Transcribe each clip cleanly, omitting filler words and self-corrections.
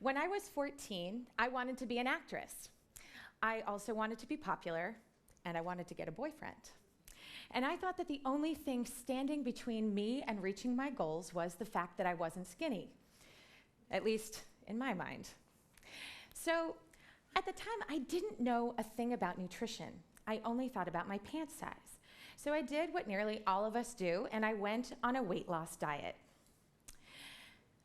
When I was 14, I wanted to be an actress. I also wanted to be popular, and I wanted to get a boyfriend. And I thought that the only thing standing between me and reaching my goals was the fact that I wasn't skinny, at least in my mind. So at the time, I didn't know a thing about nutrition. I only thought about my pant size. So I did what nearly all of us do, and I went on a weight loss diet.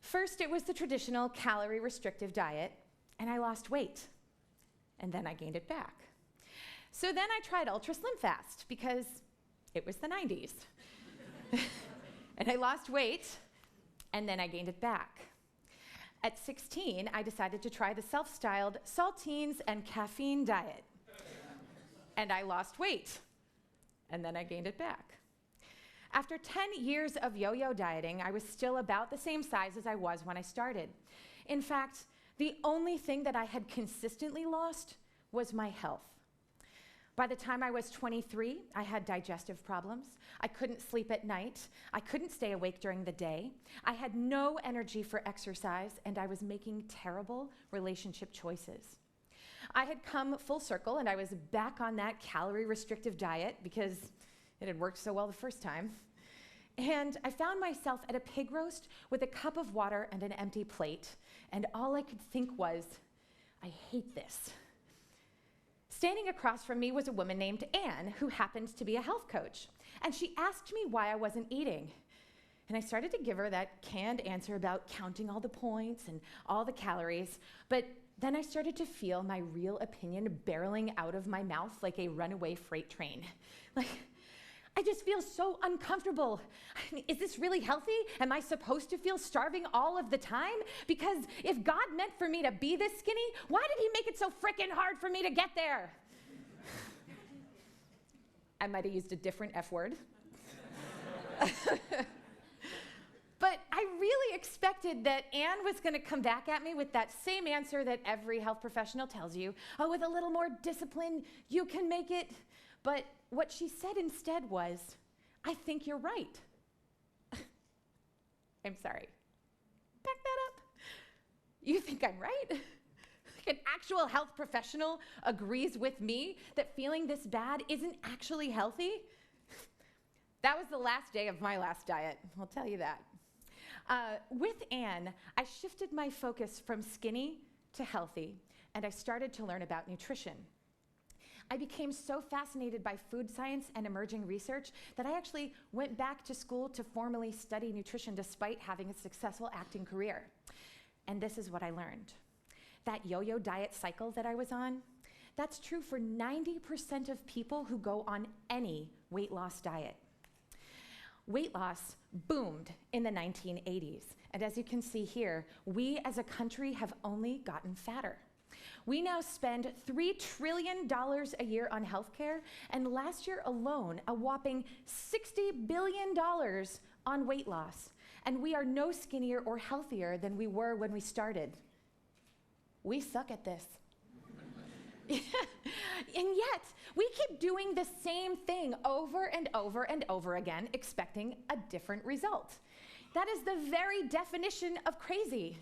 First, it was the traditional calorie-restrictive diet, and I lost weight. And then I gained it back. So then I tried Ultra Slim Fast because it was the 90s. And I lost weight, and then I gained it back. At 16, I decided to try the self-styled saltines and caffeine diet. And I lost weight, and then I gained it back. After 10 years of yo-yo dieting, I was still about the same size as I was when I started. In fact, the only thing that I had consistently lost was my health. By the time I was 23, I had digestive problems. I couldn't sleep at night. I couldn't stay awake during the day. I had no energy for exercise, and I was making terrible relationship choices. I had come full circle, and I was back on that calorie-restrictive diet because it had worked so well the first time. And I found myself at a pig roast with a cup of water and an empty plate, and all I could think was, I hate this. Standing across from me was a woman named Anne, who happened to be a health coach, and she asked me why I wasn't eating. And I started to give her that canned answer about counting all the points and all the calories, but then I started to feel my real opinion barreling out of my mouth like a runaway freight train. I just feel so uncomfortable. Is this really healthy? Am I supposed to feel starving all of the time? Because if God meant for me to be this skinny, why did he make it so frickin' hard for me to get there? I might have used a different F word. But I really expected that Anne was gonna come back at me with that same answer that every health professional tells you. Oh, with a little more discipline, you can make it. But what she said instead was, I think you're right. I'm sorry. Back that up. You think I'm right? An actual health professional agrees with me that feeling this bad isn't actually healthy? That was the last day of my last diet, I'll tell you that. With Anne, I shifted my focus from skinny to healthy, and I started to learn about nutrition. I became so fascinated by food science and emerging research that I actually went back to school to formally study nutrition despite having a successful acting career. And this is what I learned. That yo-yo diet cycle that I was on, that's true for 90% of people who go on any weight loss diet. Weight loss boomed in the 1980s. And as you can see here, we as a country have only gotten fatter. We now spend $3 trillion a year on healthcare, and last year alone, a whopping $60 billion on weight loss. And we are no skinnier or healthier than we were when we started. We suck at this. And yet, we keep doing the same thing over and over and over again, expecting a different result. That is the very definition of crazy.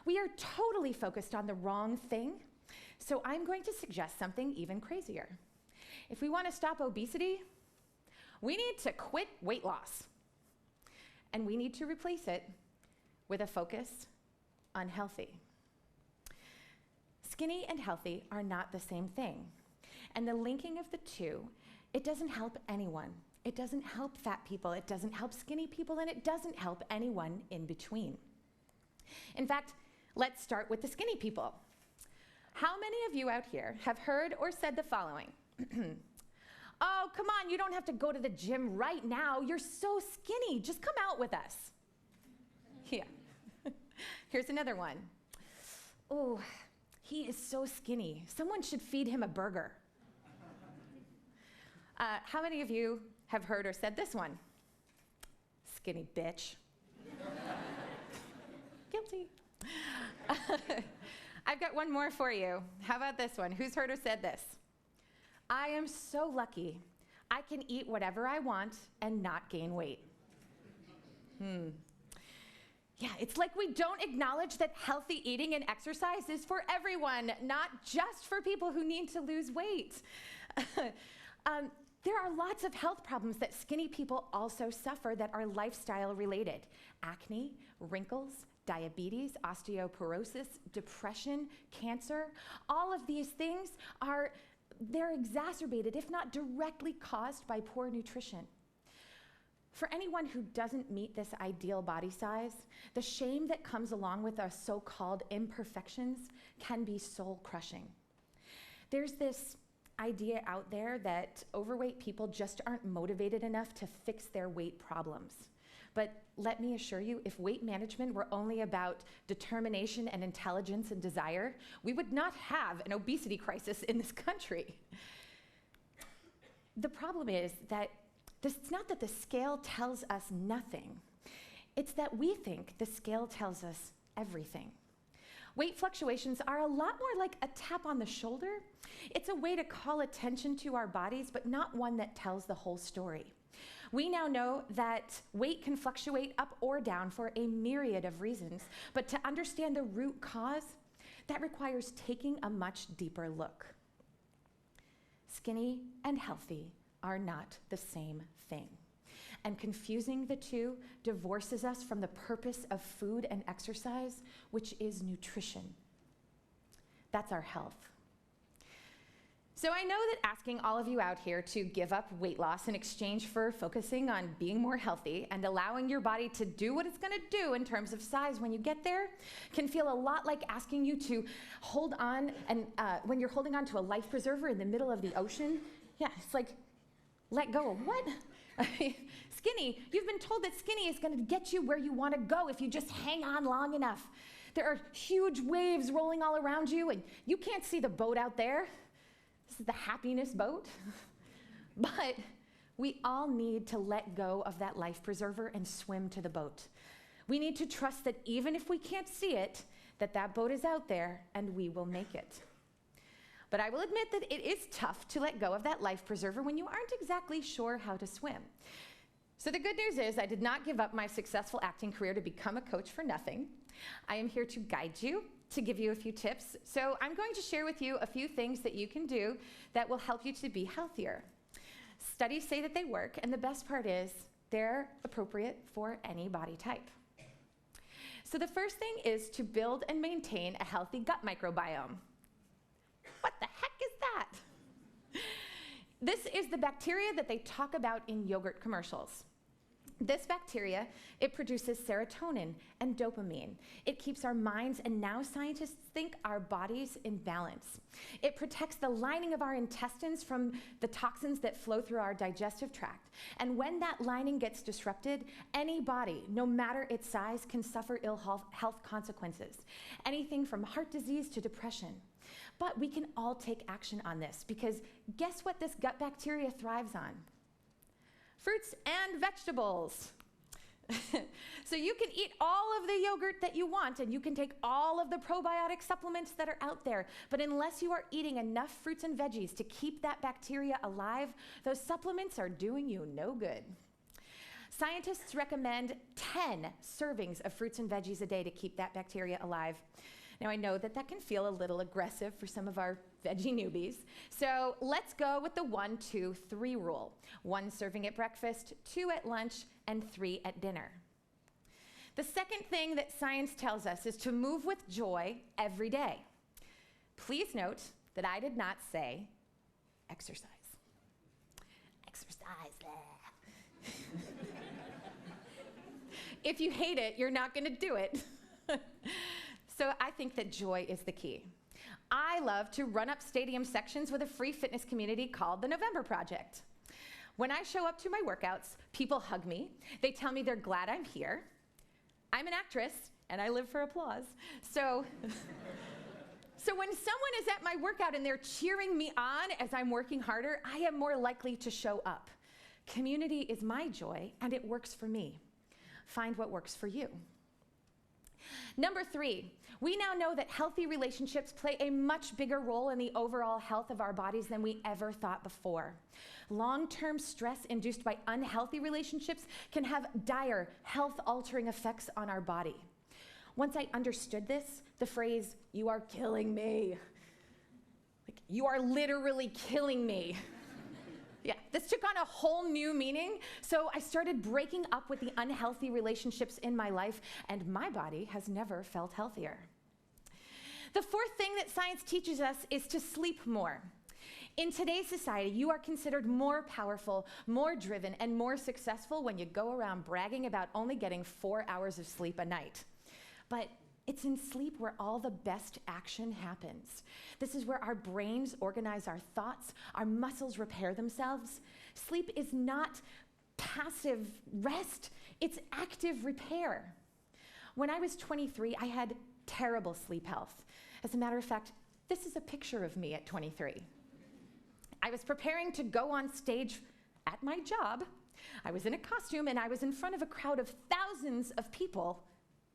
We are totally focused on the wrong thing, so I'm going to suggest something even crazier. If we want to stop obesity, we need to quit weight loss. And we need to replace it with a focus on healthy. Skinny and healthy are not the same thing. And the linking of the two, it doesn't help anyone. It doesn't help fat people, it doesn't help skinny people, and it doesn't help anyone in between. In fact, let's start with the skinny people. How many of you out here have heard or said the following? Oh, come on, you don't have to go to the gym right now. You're so skinny, just come out with us. Yeah. Here's another one. Oh, he is so skinny. Someone should feed him a burger. How many of you have heard or said this one? Skinny bitch. Guilty. I've got one more for you. How about this one? Who's heard or said this? I am so lucky. I can eat whatever I want and not gain weight. Yeah, it's like we don't acknowledge that healthy eating and exercise is for everyone, not just for people who need to lose weight. There are lots of health problems that skinny people also suffer that are lifestyle related. Acne, wrinkles, diabetes, osteoporosis, depression, cancer. All of these things they're exacerbated, if not directly caused by poor nutrition. For anyone who doesn't meet this ideal body size, the shame that comes along with our so-called imperfections can be soul-crushing. There's this idea out there that overweight people just aren't motivated enough to fix their weight problems. But let me assure you, if weight management were only about determination and intelligence and desire, we would not have an obesity crisis in this country. The problem is that it's not that the scale tells us nothing. It's that we think the scale tells us everything. Weight fluctuations are a lot more like a tap on the shoulder. It's a way to call attention to our bodies, but not one that tells the whole story. We now know that weight can fluctuate up or down for a myriad of reasons, but to understand the root cause, that requires taking a much deeper look. Skinny and healthy are not the same thing. And confusing the two divorces us from the purpose of food and exercise, which is nutrition. That's our health. So I know that asking all of you out here to give up weight loss in exchange for focusing on being more healthy and allowing your body to do what it's gonna do in terms of size when you get there can feel a lot like asking you to hold on, and when you're holding on to a life preserver in the middle of the ocean, yeah, it's like, let go. What? Skinny, you've been told that skinny is going to get you where you want to go if you just hang on long enough. There are huge waves rolling all around you, and you can't see the boat out there. This is the happiness boat. But we all need to let go of that life preserver and swim to the boat. We need to trust that even if we can't see it, that boat is out there and we will make it. But I will admit that it is tough to let go of that life preserver when you aren't exactly sure how to swim. So the good news is I did not give up my successful acting career to become a coach for nothing. I am here to guide you, to give you a few tips. So I'm going to share with you a few things that you can do that will help you to be healthier. Studies say that they work, and the best part is they're appropriate for any body type. So the first thing is to build and maintain a healthy gut microbiome. What the heck is that? This is the bacteria that they talk about in yogurt commercials. This bacteria, it produces serotonin and dopamine. It keeps our minds, and now scientists think our bodies, in balance. It protects the lining of our intestines from the toxins that flow through our digestive tract. And when that lining gets disrupted, any body, no matter its size, can suffer ill health consequences. Anything from heart disease to depression. But we can all take action on this, because guess what this gut bacteria thrives on? Fruits and vegetables. So you can eat all of the yogurt that you want, and you can take all of the probiotic supplements that are out there, but unless you are eating enough fruits and veggies to keep that bacteria alive, those supplements are doing you no good. Scientists recommend 10 servings of fruits and veggies a day to keep that bacteria alive. Now, I know that can feel a little aggressive for some of our veggie newbies, so let's go with the 1, 2, 3 rule. 1 serving at breakfast, 2 at lunch, and 3 at dinner. The second thing that science tells us is to move with joy every day. Please note that I did not say exercise. Exercise. If you hate it, you're not going to do it. So I think that joy is the key. I love to run up stadium sections with a free fitness community called the November Project. When I show up to my workouts, people hug me. They tell me they're glad I'm here. I'm an actress, and I live for applause. So when someone is at my workout and they're cheering me on as I'm working harder, I am more likely to show up. Community is my joy, and it works for me. Find what works for you. Number 3, we now know that healthy relationships play a much bigger role in the overall health of our bodies than we ever thought before. Long-term stress induced by unhealthy relationships can have dire health-altering effects on our body. Once I understood this, the phrase, "you are killing me," like, you are literally killing me. Yeah, this took on a whole new meaning, so I started breaking up with the unhealthy relationships in my life, and my body has never felt healthier. The fourth thing that science teaches us is to sleep more. In today's society, you are considered more powerful, more driven, and more successful when you go around bragging about only getting 4 hours of sleep a night. But it's in sleep where all the best action happens. This is where our brains organize our thoughts, our muscles repair themselves. Sleep is not passive rest, it's active repair. When I was 23, I had terrible sleep health. As a matter of fact, this is a picture of me at 23. I was preparing to go on stage at my job. I was in a costume and I was in front of a crowd of thousands of people,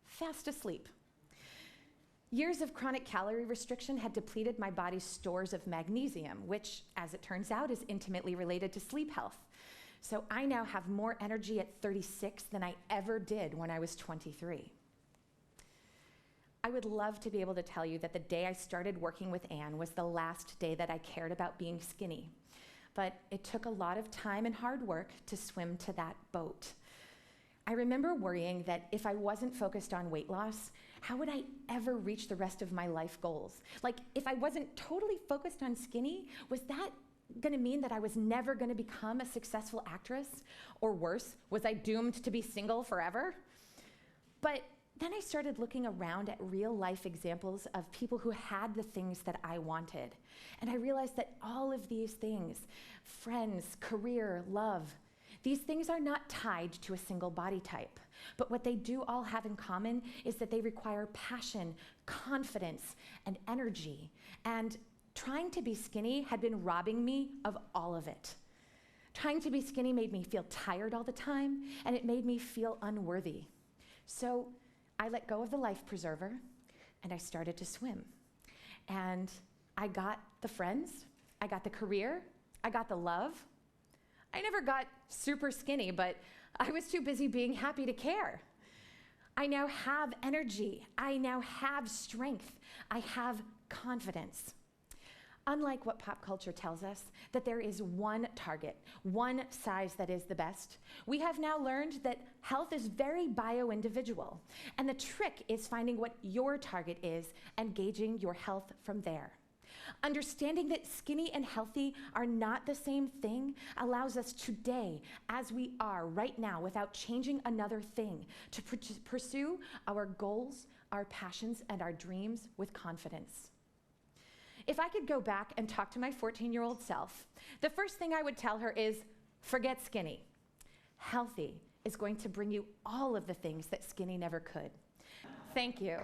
fast asleep. Years of chronic calorie restriction had depleted my body's stores of magnesium, which, as it turns out, is intimately related to sleep health. So I now have more energy at 36 than I ever did when I was 23. I would love to be able to tell you that the day I started working with Anne was the last day that I cared about being skinny. But it took a lot of time and hard work to swim to that boat. I remember worrying that if I wasn't focused on weight loss, how would I ever reach the rest of my life goals? Like, if I wasn't totally focused on skinny, was that gonna mean that I was never gonna become a successful actress? Or worse, was I doomed to be single forever? But then I started looking around at real life examples of people who had the things that I wanted. And I realized that all of these things, friends, career, love, these things are not tied to a single body type. But what they do all have in common is that they require passion, confidence, and energy. And trying to be skinny had been robbing me of all of it. Trying to be skinny made me feel tired all the time, and it made me feel unworthy. So I let go of the life preserver, and I started to swim. And I got the friends, I got the career, I got the love. I never got super skinny, but I was too busy being happy to care. I now have energy, I now have strength, I have confidence. Unlike what pop culture tells us, that there is one target, one size that is the best, we have now learned that health is very bio-individual, and the trick is finding what your target is and gauging your health from there. Understanding that skinny and healthy are not the same thing allows us today, as we are right now, without changing another thing, to pursue our goals, our passions, and our dreams with confidence. If I could go back and talk to my 14-year-old self, the first thing I would tell her is, forget skinny. Healthy is going to bring you all of the things that skinny never could. Thank you.